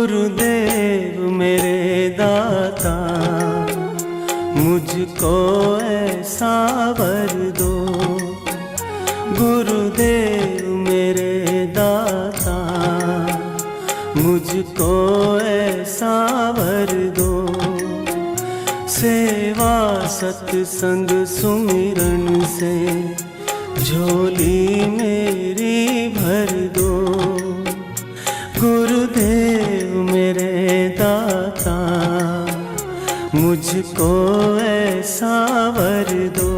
गुरुदेव मेरे दाता, मुझको ऐसा वर दो। गुरुदेव मेरे दाता, मुझको ऐसा वर दो। सेवा सत्संग सुमिरन से झोली मेरी भर दो। गुरुदेव मेरे दाता, मुझको ऐसा वर दो।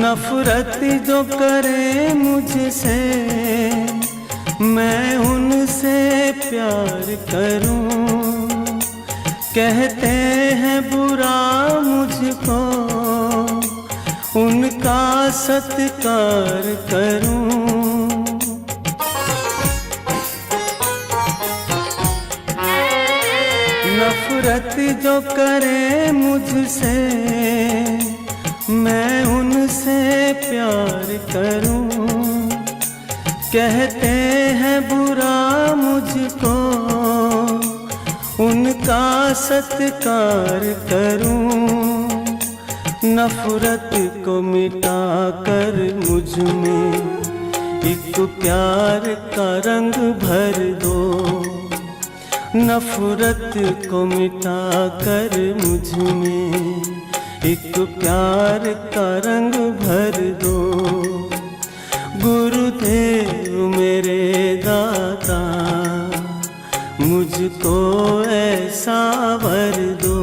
नफरत जो करे मुझसे, मैं उनसे प्यार करूं। कहते हैं बुरा मुझको, उनका सत्कार करूं। नफरत जो करे मुझसे, मैं उनसे प्यार करूं। कहते हैं बुरा मुझको, उनका सत्कार करूं। नफरत को मिटा कर मुझ में एक प्यार का रंग भर दो। नफरत को मिटा कर मुझ में एक प्यार का रंग भर दो। गुरुदेव मेरे दाता, मुझको ऐसा वर दो।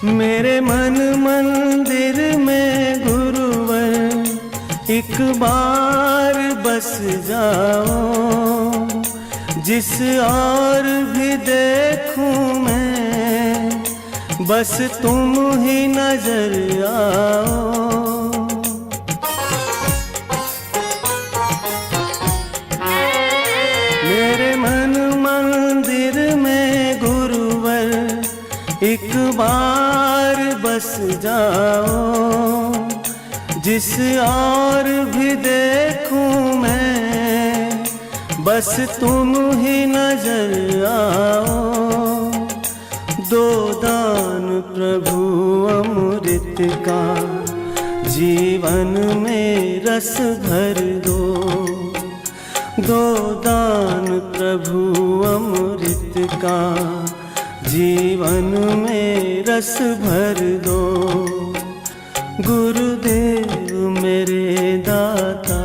मेरे मन मंदिर में गुरुवर एक बार बस जाओ। जिस और भी देखूं मैं, बस तुम ही नजर आओ। मेरे मन मंदिर में गुरुवर एक बार बस जाओ। जिस और भी देखूं मैं, बस तुम ही नजर आओ। दो दान प्रभु अमृत का, जीवन में रस भर दो। दो दान प्रभु अमृत का, जीवन में रस भर दो। गुरुदेव मेरे दाता,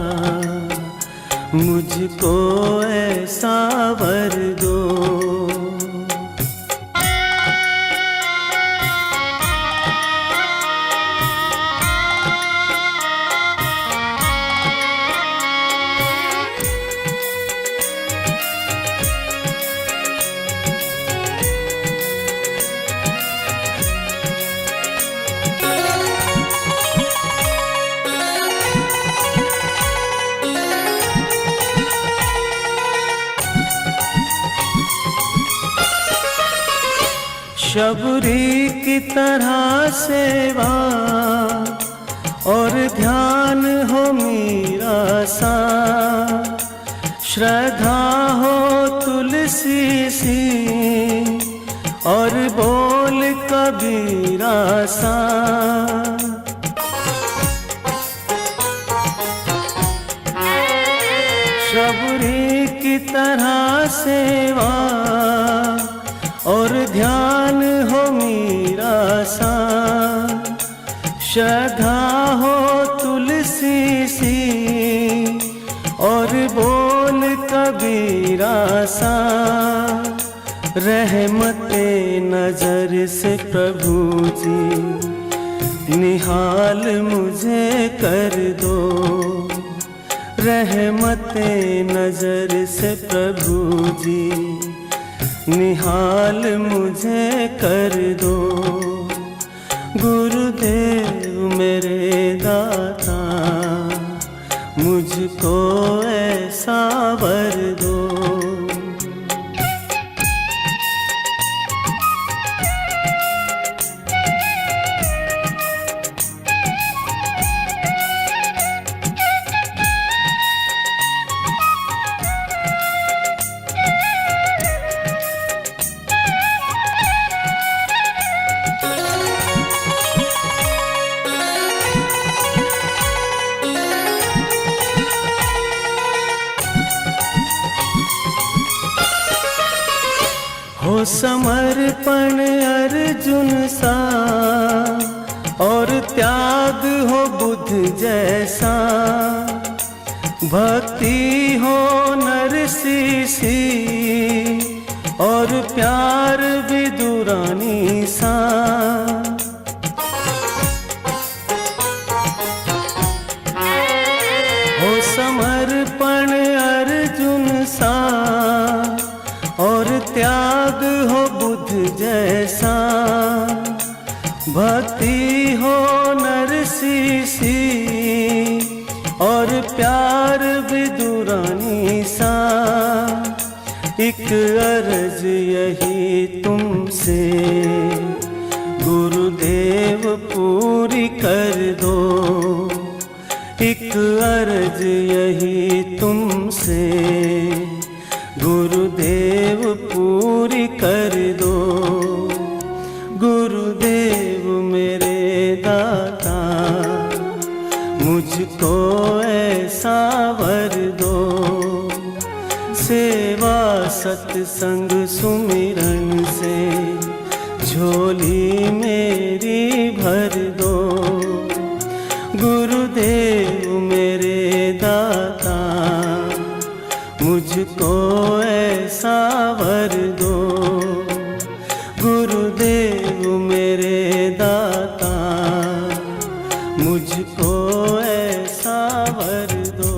मुझको ऐसा वर दो। शबरी की तरह सेवा और ध्यान हो मीरा सा। श्रद्धा हो तुलसी सी और बोल कबीरा सा। शबरी की तरह सेवा और ध्यान हो मीरा सा, श्रद्धा हो तुलसी सी और बोल कबीरा सा। रहमते नजर से प्रभु जी निहाल मुझे कर दो, रहमते नजर से प्रभु जी निहाल मुझे कर दो। गुरुदेव मेरे दाता मुझको ऐसा वर दो। हो समर्पण अर्जुन सा और त्याग हो बुद्ध जैसा, भक्ति हो नरसी सी और प्यार विदुरानी सा। हो समर्पण अर्जुन सा और त्याग हो बुद्ध जैसा, भक्ति हो नरसी सी और प्यार विदुरानी सा। एक अर्ज यही तुमसे गुरुदेव पूरी कर दो, एक अर्ज यही तुमसे गुरुदेव पूरी कर दो। गुरुदेव मेरे दाता मुझको ऐसा वर दो, सेवा सत्संग सुमिरन से झोली मेरी भर दो। गुरुदेव मेरे दाता मुझको ऐसा वर दो। गुरुदेव मेरे दाता मुझको ऐसा वर दो।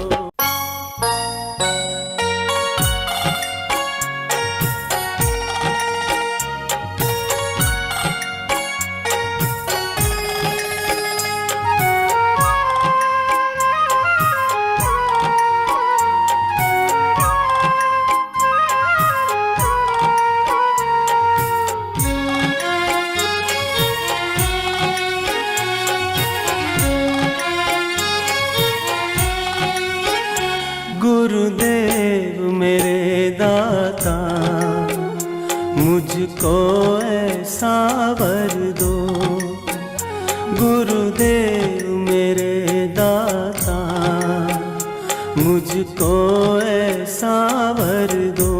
गुरुदेव मेरे दाता मुझको ऐसा वर दो। गुरुदेव मेरे दाता मुझको ऐसा वर दो,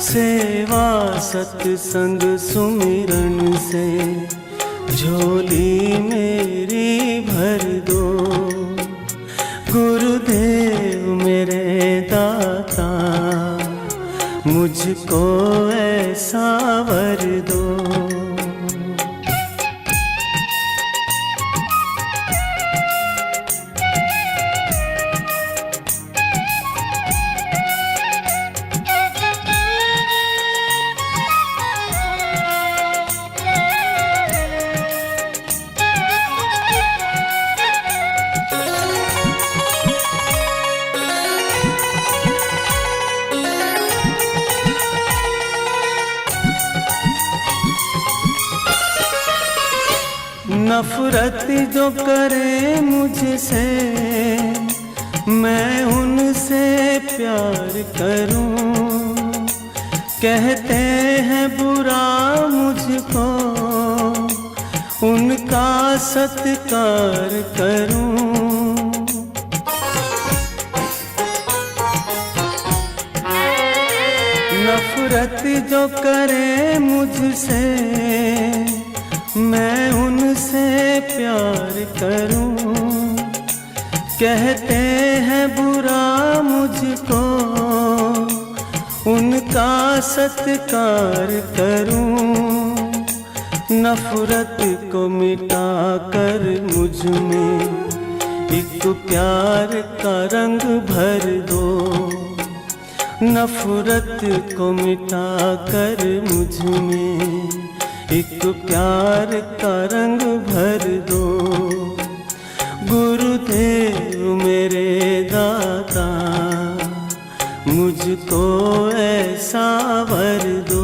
सेवा सत्संग सुमिरन से झोली मेरी भर दो। गुरुदेव मेरे दाता मुझको ऐसा वर दो। नफरत जो करे मुझसे मैं उनसे प्यार करूं, कहते हैं बुरा मुझको उनका सत्कार करूं। नफरत जो करे मुझसे, मैं उनसे प्यार करूं। कहते हैं बुरा मुझको, उनका सत्कार करूं। नफरत को मिटा कर मुझ में एक प्यार का रंग भर दो। नफरत को मिटा कर मुझ में एक प्यार का रंग भर दो। गुरुदेव मेरे दाता, मुझको ऐसा वर दो।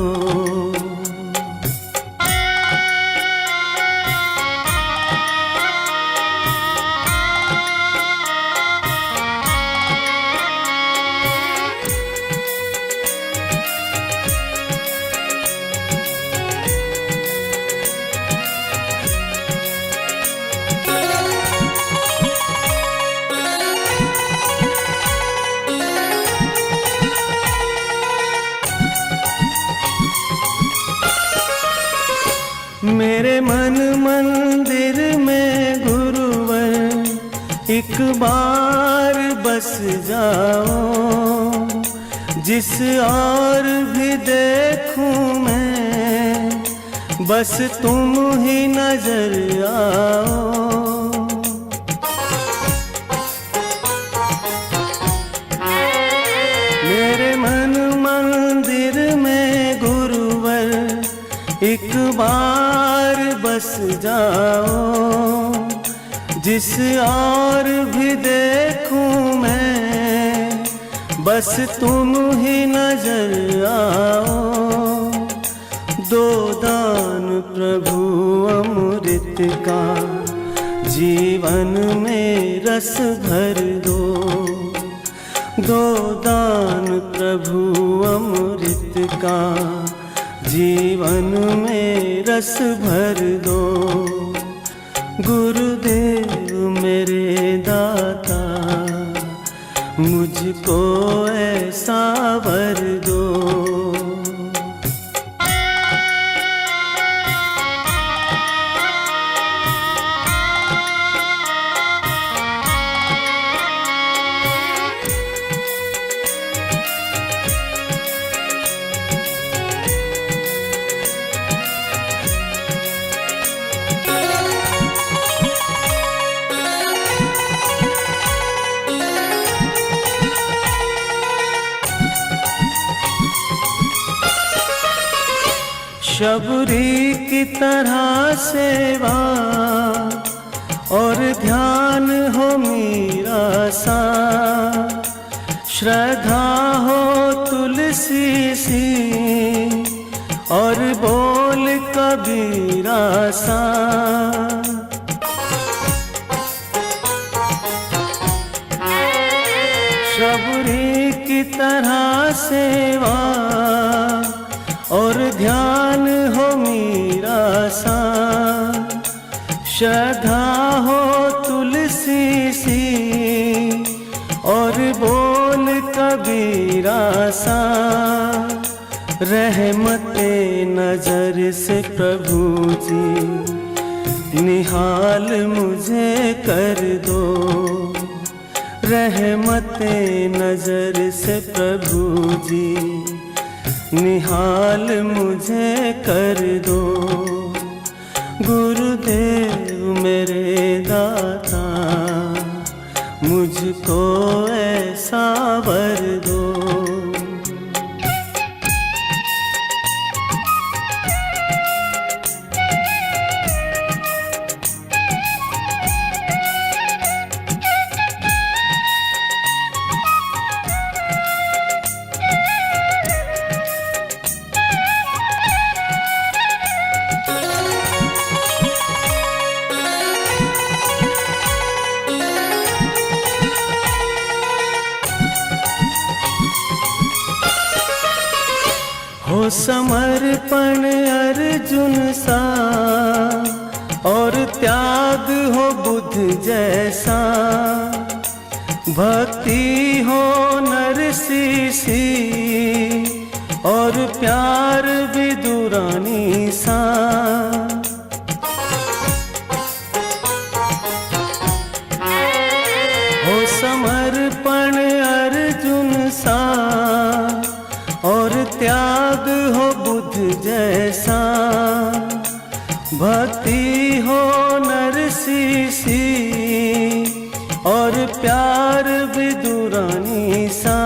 मेरे मन मंदिर में गुरुवर एक बार बस जाओ। जिस और भी देखूं मैं, बस तुम ही नजर आओ। मेरे मन मंदिर में गुरुवर एक बार बस जाओ। जिस और भी देखूं मैं, बस तुम ही नजर आओ। दो दान प्रभु अमृत का, जीवन में रस भर दो। दो दान प्रभु अमृत का, जीवन में रस भर दो। गुरुदेव मेरे दाता, मुझको ऐसा वर दो। शबरी की तरह सेवा और ध्यान हो मीरा सा। श्रद्धा हो तुलसी सी और बोल कबीरा सा। शबरी की तरह सेवा और ध्यान हो मीरा सा। श्रद्धा हो तुलसी सी और बोल कबीरा सा। रहमते नजर से प्रभु जी निहाल मुझे कर दो। रहमते नजर से प्रभु जी निहाल मुझे कर दो। गुरुदेव मेरे दाता, मुझको ऐसा वर दो। हो समर्पण अर्जुन सा और त्याग हो बुद्ध जैसा। भक्ति हो नरसी सी और प्यार भी दुरानी सा। हो समर्पण अर्जुन सा और त्याग हो बुद्ध जैसा। भक्ति हो नरसी सी और प्यार भी दुरानी सा।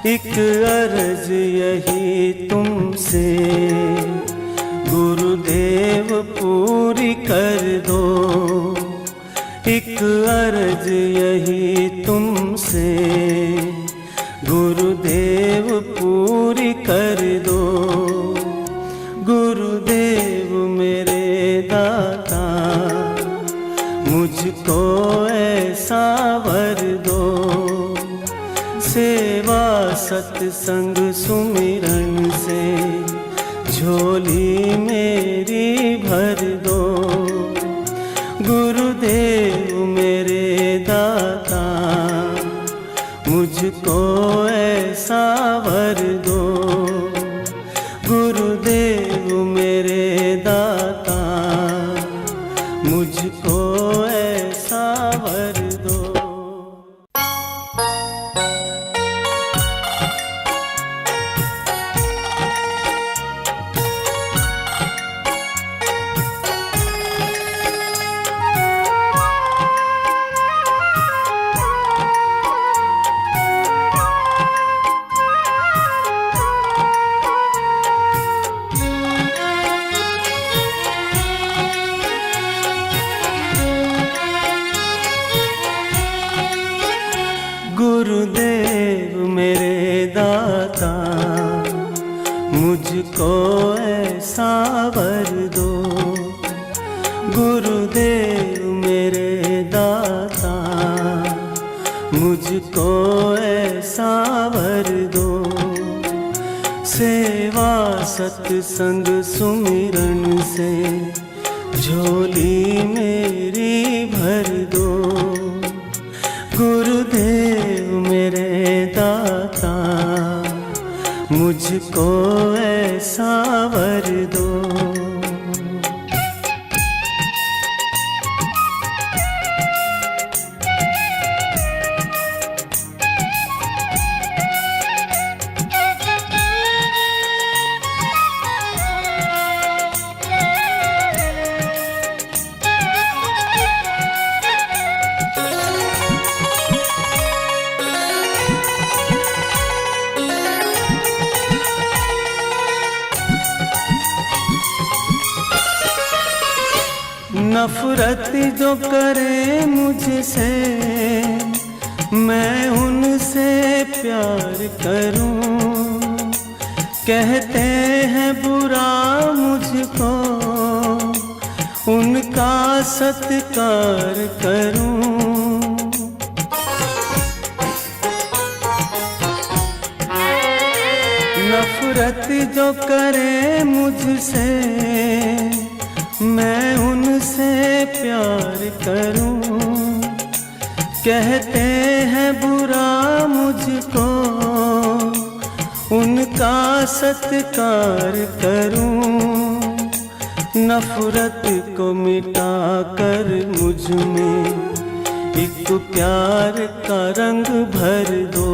एक अर्ज यही तुमसे गुरुदेव पूरी कर दो। एक अर्ज यही तुमसे गुरुदेव पूरी कर दो। गुरुदेव मेरे दाता मुझको ऐसा वर दो। सेवा सत्संग सुमिरन से झोली मेरी भर दो। गुरुदेव मेरे दाता मुझको ऐसा वर दो। गुरुदेव मेरे दाता मुझको ऐसा वर दो। गुरुदेव मेरे दाता मुझको ऐसा वर दो। गुरुदेव मेरे दाता मुझको ऐसा वर दो। सेवा सत्संग सुमिरन से झोली मेरी भर दो। गुरुदेव मेरे दाता मुझको ऐसा वर दो। नफरत जो करे मुझसे मैं उनसे प्यार करूं। कहते हैं बुरा मुझको उनका सत्कार करूं। नफरत जो करे मुझसे मैं उनसे प्यार करूं। कहते हैं बुरा मुझको उनका सत्कार करूं। नफरत को मिटा कर मुझ में एक प्यार का रंग भर दो।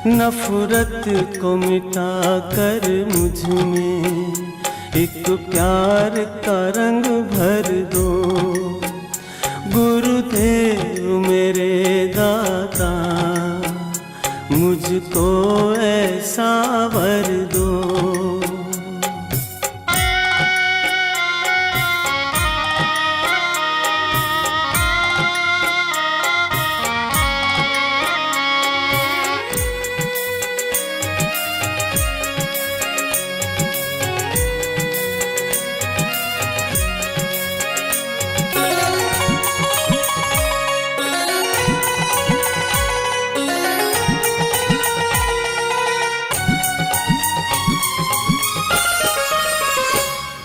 नफरत को मिटा कर मुझ में एक प्यार का रंग भर दो। गुरुदेव मेरे दाता मुझको ऐसा वर दो।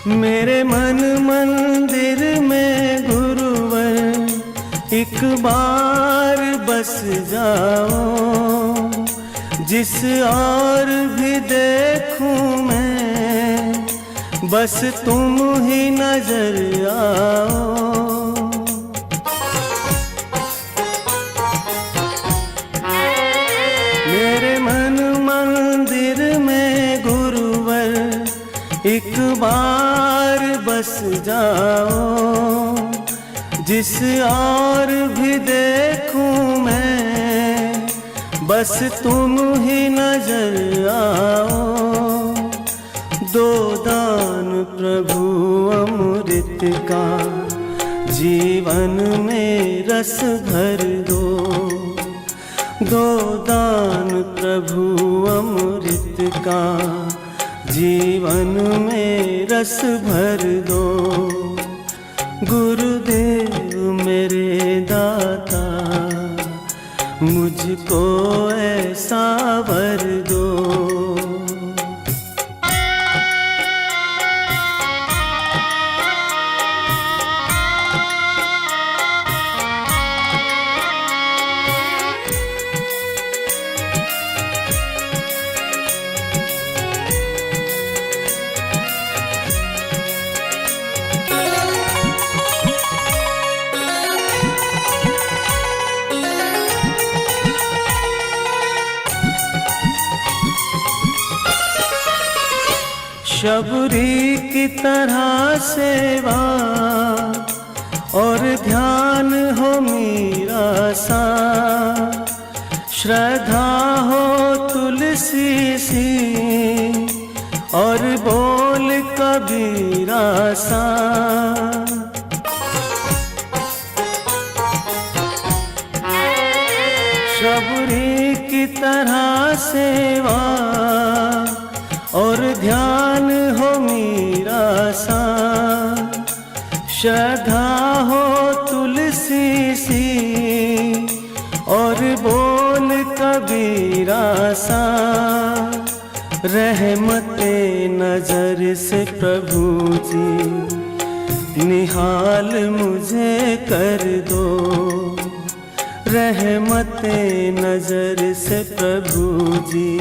मेरे मन मंदिर में गुरुवर एक बार बस जाओ। जिस और भी देखूं मैं, बस तुम ही नजर आओ। मेरे मन मंदिर में गुरुवर एक बार बस जाओ। जिस और भी देखूं मैं, बस तुम ही नजर आओ। दो दान प्रभु अमृत का, जीवन में रस भर दो। दो दान प्रभु अमृत का, जीवन में रस भर दो। गुरुदेव मेरे दाता, मुझको ऐसा वर दो। शबरी की तरह सेवा और ध्यान हो मीरा सा, श्रद्धा हो तुलसी सी और बोल कबीरा सा। शबरी की तरह सेवा और ध्यान हो मीरा सा, श्रद्धा हो तुलसी सी और बोल कबीरा सा। रहमते नजर से प्रभु जी निहाल मुझे कर दो। रहमते नजर से प्रभु जी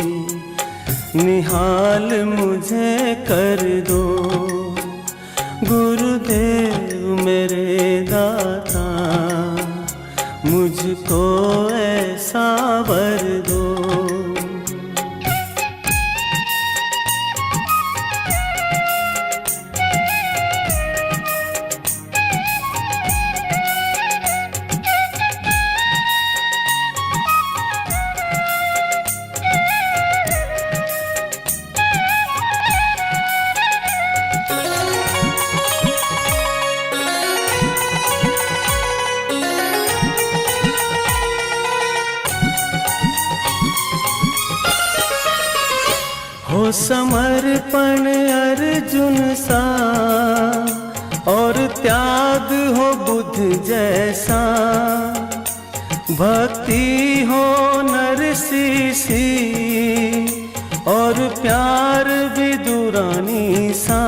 निहाल मुझे कर दो। गुरुदेव मेरे दाता, मुझको ऐसा वर दो। हो समर्पण अर्जुन सा और त्याग हो बुद्ध जैसा। भक्ति हो नरसी सी और प्यार विदुरानी सा।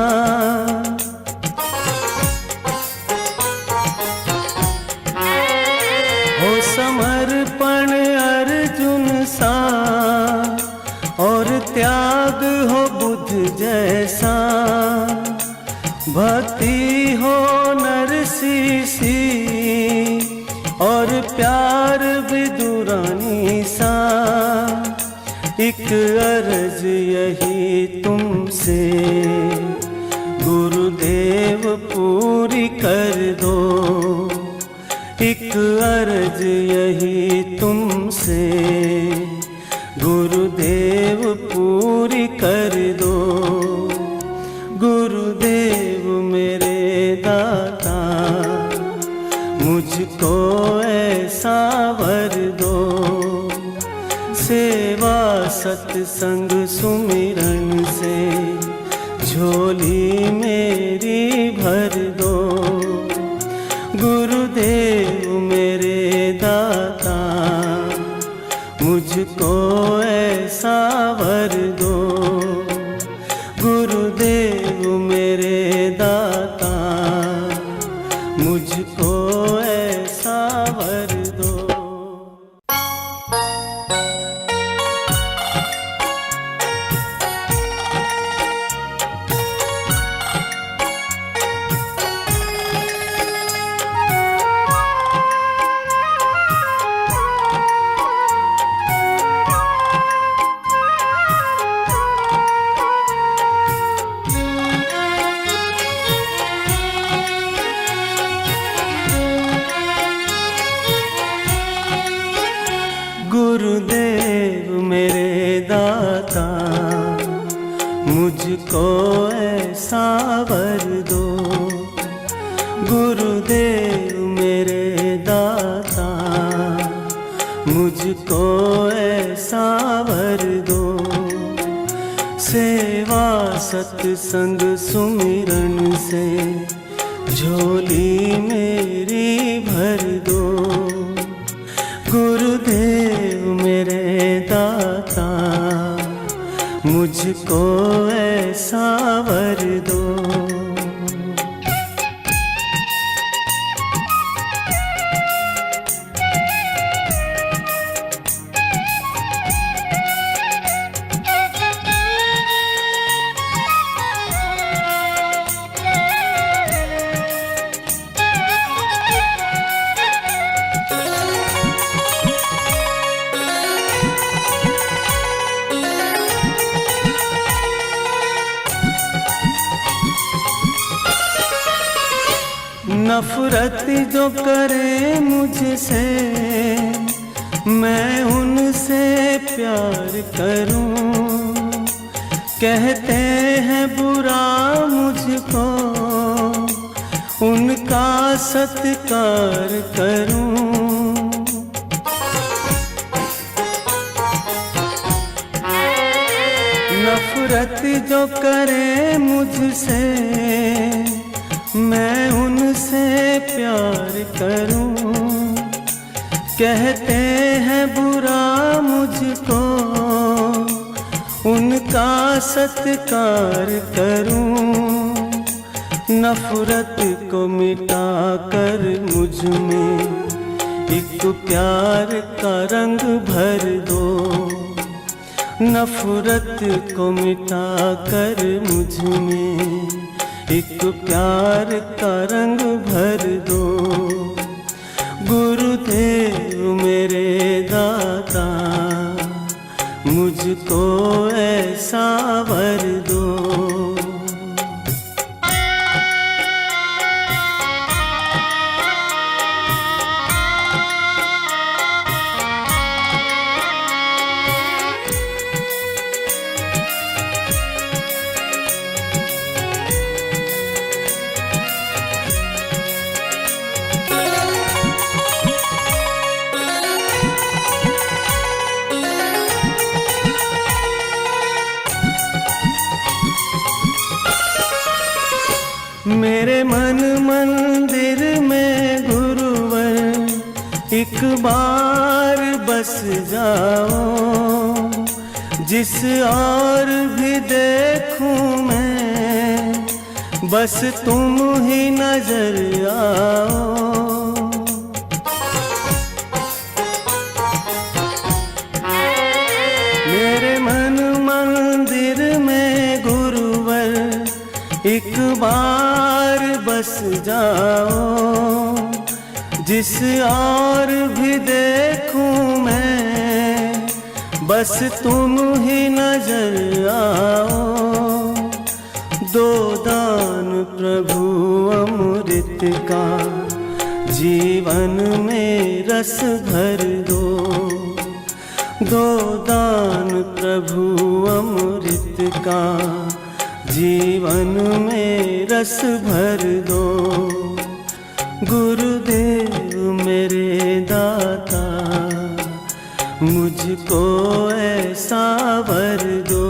हो समर्पण अर्जुन सा और त्याग हो बुद्ध जैसा। भक्ति हो नरसी सी और प्यार विदुरानी सा। एक अर्ज यही तुमसे गुरुदेव पूरी कर दो। एक अर्ज यही तुमसे गुरुदेव पूरी कर दो। गुरुदेव मेरे दाता, मुझको ऐसा वर दो। सेवा सत्संग सुमिरन से झोली मेरी भर दो। गुरुदेव मेरे दाता, मुझको ऐसा वर दो। गुरुदेव मेरे दाता, मुझको ऐसा वर दो। गुरुदेव मेरे दाता, मुझको ऐसा वर दो। गुरुदेव मेरे दाता, मुझको ऐसा वर दो। सेवा सत्संग सुमिरन से झोली मेरी भर दो। गुरुदेव मेरे दाता, मुझको ऐसा वर दो। नफरत जो करे मुझसे, मैं उनसे प्यार करूं। कहते हैं बुरा मुझको, उनका सत्कार करूं। नफरत जो करे मुझसे, मैं उनसे प्यार करूं। कहते हैं बुरा मुझको, उनका सत्कार करूं। नफरत को मिटा कर मुझ में एक प्यार का रंग भर दो। नफरत को मिटा कर मुझ में एक प्यार का रंग भर दो। गुरुदेव मेरे दाता, मुझको ऐसा वर दो। मेरे मन मंदिर में गुरुवर एक बार बस जाओ। जिस और भी देखूं मैं, बस तुम ही नजर आओ। मेरे मन मंदिर में गुरुवर एक बार बस जाओ। जिस और भी देखूं मैं, बस तुम ही नजर आओ। दो दान प्रभु अमृत का, जीवन में रस भर दो। दो दान प्रभु अमृत का, जीवन में रस भर दो। गुरुदेव मेरे दाता, मुझको ऐसा वर दो।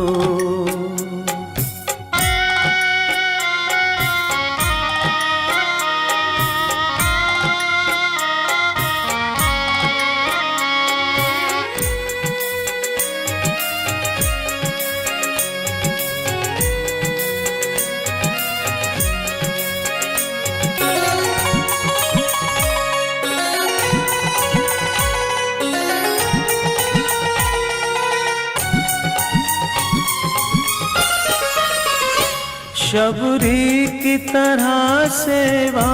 शबरी की तरह सेवा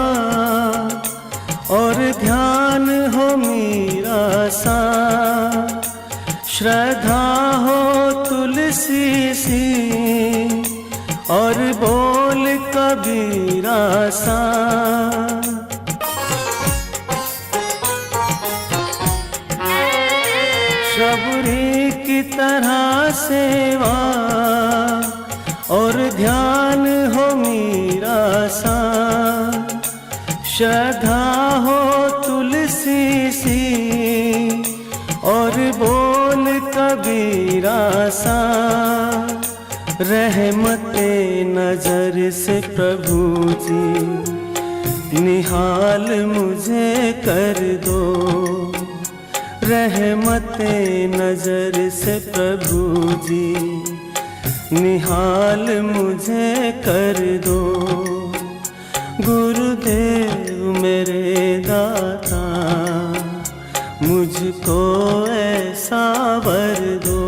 और ध्यान हो मीरा सा। श्रद्धा हो तुलसी सी और बोल कबीरा सा। सबरी की तरह सेवा और ध्यान हो मीरा सा, श्रद्धा हो तुलसी सी और बोल कबीरा सा। रहमते नजर से प्रभु जी निहाल मुझे कर दो, रहमते नजर से प्रभु जी निहाल मुझे कर दो। गुरुदेव मेरे दाता मुझको ऐसा वर दो।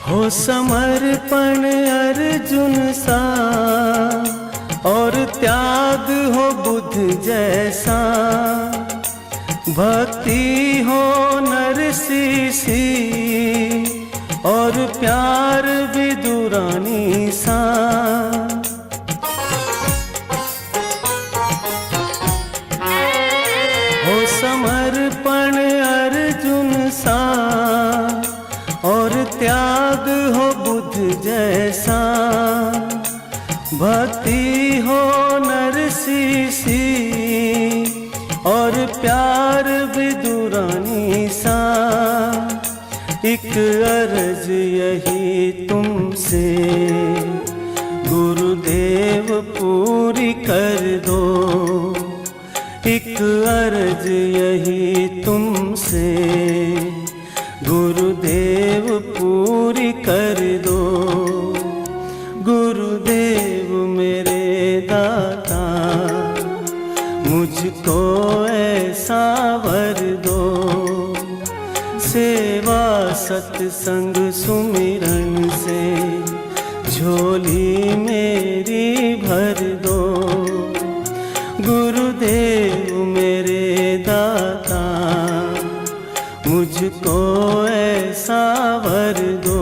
हो समर्पण अर्जुन सा और त्याग हो बुद्ध जैसा, भक्ति हो नरसी सी और प्यार विदुरानी सा। हो समर्पण अर्जुन सा और त्याग हो बुद्ध जैसा, भक्ति हो नरसी सी और प्यार विदुरानी सा। एक अर्ज यही तुमसे गुरुदेव पूरी कर दो, एक अर्ज यही तुमसे गुरुदेव पूरी कर दो। गुरुदेव मेरे दाता मुझको ऐसा वर दो, सेवा सत्संग सुमिरन से झोली मेरी भर दो। गुरुदेव मेरे दाता मुझको ऐसा वर दो।